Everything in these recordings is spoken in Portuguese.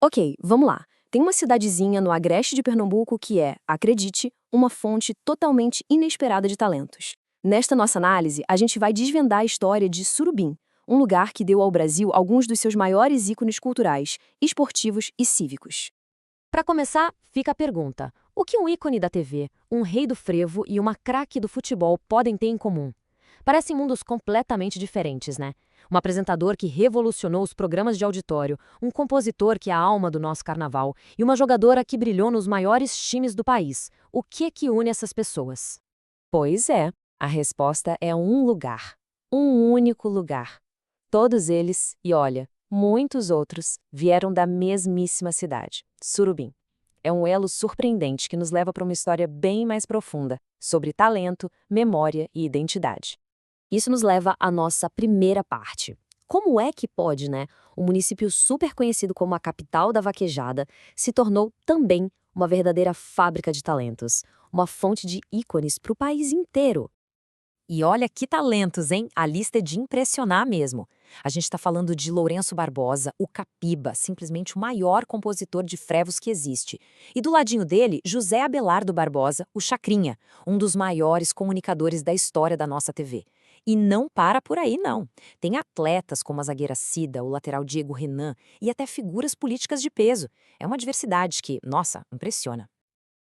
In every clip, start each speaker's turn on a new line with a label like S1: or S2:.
S1: Ok, vamos lá. Tem uma cidadezinha no agreste de Pernambuco que é, acredite, uma fonte totalmente inesperada de talentos. Nesta nossa análise, a gente vai desvendar a história de Surubim, um lugar que deu ao Brasil alguns dos seus maiores ícones culturais, esportivos e cívicos.
S2: Para começar, fica a pergunta: o que um ícone da TV, um rei do frevo e uma craque do futebol podem ter em comum? Parecem mundos completamente diferentes, né? Um apresentador que revolucionou os programas de auditório, um compositor que é a alma do nosso carnaval e uma jogadora que brilhou nos maiores times do país. O que é que une essas pessoas?
S3: Pois é, a resposta é um lugar. Um único lugar. Todos eles, e olha, muitos outros, vieram da mesmíssima cidade, Surubim. É um elo surpreendente que nos leva para uma história bem mais profunda, sobre talento, memória e identidade.
S1: Isso nos leva à nossa primeira parte. Como é que pode, né, um município super conhecido como a capital da vaquejada se tornou também uma verdadeira fábrica de talentos, uma fonte de ícones para o país inteiro?
S3: E olha que talentos, hein? A lista é de impressionar mesmo. A gente está falando de Lourenço Barbosa, o Capiba, simplesmente o maior compositor de frevos que existe. E do ladinho dele, José Abelardo Barbosa, o Chacrinha, um dos maiores comunicadores da história da nossa TV. E não para por aí, não. Tem atletas como a zagueira Cida, o lateral Diego Renan e até figuras políticas de peso. É uma diversidade que, nossa, impressiona.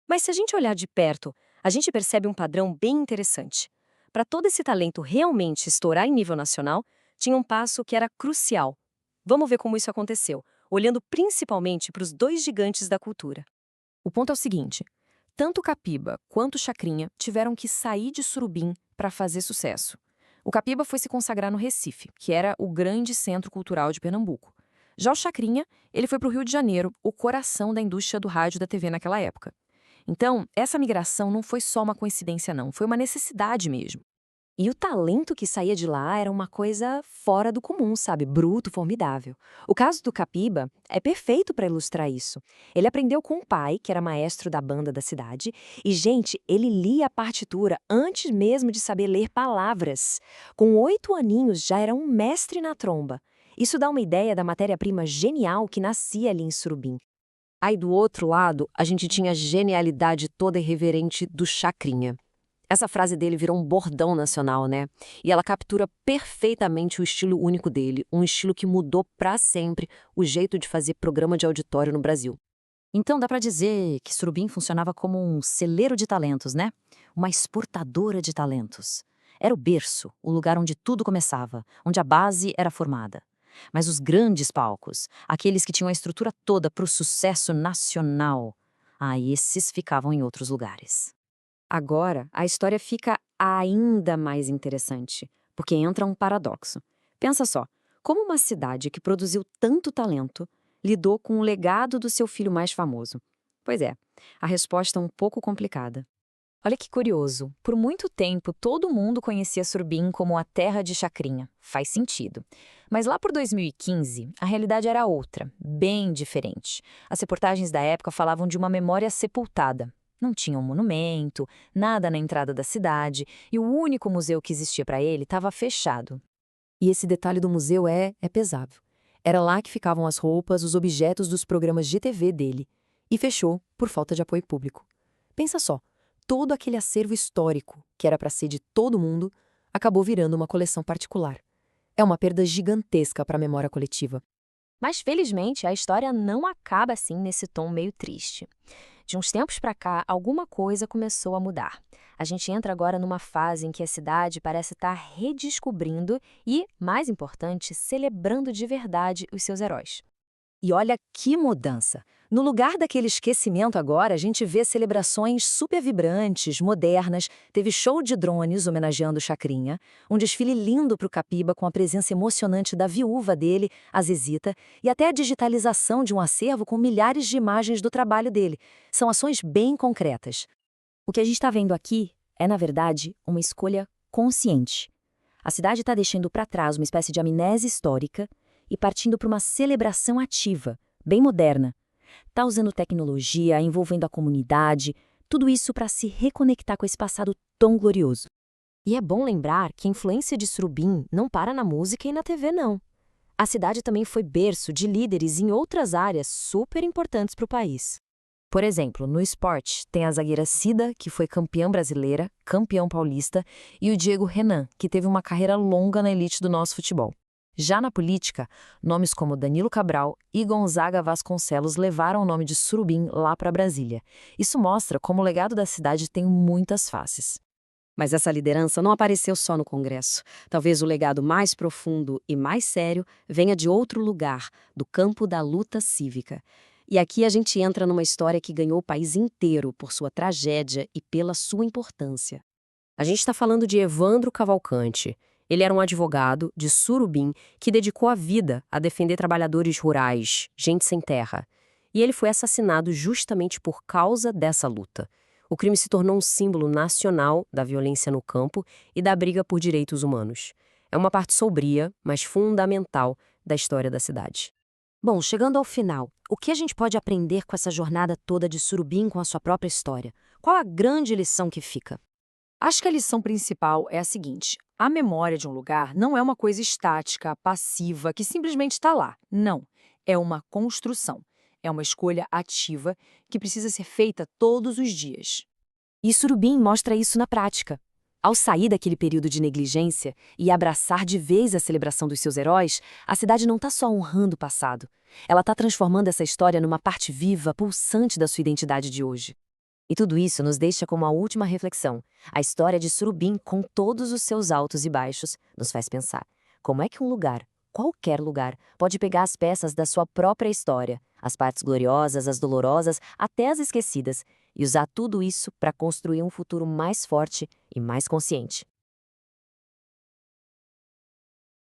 S1: Mas se a gente olhar de perto, a gente percebe um padrão bem interessante. Para todo esse talento realmente estourar em nível nacional, tinha um passo que era crucial. Vamos ver como isso aconteceu, olhando principalmente para os dois gigantes da cultura. O ponto é o seguinte: tanto Capiba quanto Chacrinha tiveram que sair de Surubim para fazer sucesso. O Capiba foi se consagrar no Recife, que era o grande centro cultural de Pernambuco. Já o Chacrinha, ele foi para o Rio de Janeiro, o coração da indústria do rádio e da TV naquela época. Então, essa migração não foi só uma coincidência, não, foi uma necessidade mesmo. E o talento que saía de lá era uma coisa fora do comum, sabe? Bruto, formidável. O caso do Capiba é perfeito para ilustrar isso. Ele aprendeu com o pai, que era maestro da banda da cidade, e, gente, ele lia a partitura antes mesmo de saber ler palavras. Com 8 aninhos já era um mestre na tromba. Isso dá uma ideia da matéria-prima genial que nascia ali em Surubim. Aí do outro lado, a gente tinha a genialidade toda irreverente do Chacrinha. Essa frase dele virou um bordão nacional, né? E ela captura perfeitamente o estilo único dele, um estilo que mudou pra sempre o jeito de fazer programa de auditório no Brasil.
S4: Então dá para dizer que Surubim funcionava como um celeiro de talentos, né? Uma exportadora de talentos. Era o berço, o lugar onde tudo começava, onde a base era formada. Mas os grandes palcos, aqueles que tinham a estrutura toda para o sucesso nacional, esses ficavam em outros lugares.
S1: Agora, a história fica ainda mais interessante, porque entra um paradoxo. Pensa só, como uma cidade que produziu tanto talento lidou com o legado do seu filho mais famoso? Pois é, a resposta é um pouco complicada.
S3: Olha que curioso. Por muito tempo, todo mundo conhecia Surubim como a terra de Chacrinha. Faz sentido. Mas lá por 2015, a realidade era outra, bem diferente. As reportagens da época falavam de uma memória sepultada. Não tinha um monumento, nada na entrada da cidade, e o único museu que existia para ele estava fechado.
S1: E esse detalhe do museu é pesado. Era lá que ficavam as roupas, os objetos dos programas de TV dele. E fechou por falta de apoio público. Pensa só, todo aquele acervo histórico, que era para ser de todo mundo, acabou virando uma coleção particular. É uma perda gigantesca para a memória coletiva.
S2: Mas felizmente a história não acaba assim nesse tom meio triste. De uns tempos para cá, alguma coisa começou a mudar. A gente entra agora numa fase em que a cidade parece estar redescobrindo e, mais importante, celebrando de verdade os seus heróis.
S3: E olha que mudança! No lugar daquele esquecimento agora, a gente vê celebrações super vibrantes, modernas, teve show de drones homenageando o Chacrinha, um desfile lindo para o Capiba com a presença emocionante da viúva dele, a Zezita, e até a digitalização de um acervo com milhares de imagens do trabalho dele. São ações bem concretas.
S4: O que a gente está vendo aqui é, na verdade, uma escolha consciente. A cidade está deixando para trás uma espécie de amnésia histórica e partindo para uma celebração ativa, bem moderna. Está usando tecnologia, envolvendo a comunidade, tudo isso para se reconectar com esse passado tão glorioso.
S2: E é bom lembrar que a influência de Surubim não para na música e na TV, não. A cidade também foi berço de líderes em outras áreas super importantes para o país.
S3: Por exemplo, no esporte, tem a zagueira Cida, que foi campeã brasileira, campeão paulista, e o Diego Renan, que teve uma carreira longa na elite do nosso futebol. Já na política, nomes como Danilo Cabral e Gonzaga Vasconcelos levaram o nome de Surubim lá para Brasília. Isso mostra como o legado da cidade tem muitas faces.
S1: Mas essa liderança não apareceu só no Congresso. Talvez o legado mais profundo e mais sério venha de outro lugar, do campo da luta cívica. E aqui a gente entra numa história que ganhou o país inteiro por sua tragédia e pela sua importância. A gente está falando de Evandro Cavalcante. Ele era um advogado de Surubim que dedicou a vida a defender trabalhadores rurais, gente sem terra. E ele foi assassinado justamente por causa dessa luta. O crime se tornou um símbolo nacional da violência no campo e da briga por direitos humanos. É uma parte sombria, mas fundamental da história da cidade.
S4: Bom, chegando ao final, o que a gente pode aprender com essa jornada toda de Surubim com a sua própria história? Qual a grande lição que fica?
S5: Acho que a lição principal é a seguinte: a memória de um lugar não é uma coisa estática, passiva, que simplesmente está lá. Não. É uma construção. É uma escolha ativa que precisa ser feita todos os dias.
S4: E Surubim mostra isso na prática. Ao sair daquele período de negligência e abraçar de vez a celebração dos seus heróis, a cidade não está só honrando o passado. Ela está transformando essa história numa parte viva, pulsante da sua identidade de hoje. E tudo isso nos deixa como a última reflexão. A história de Surubim, com todos os seus altos e baixos, nos faz pensar: como é que um lugar, qualquer lugar, pode pegar as peças da sua própria história, as partes gloriosas, as dolorosas, até as esquecidas, e usar tudo isso para construir um futuro mais forte e mais consciente.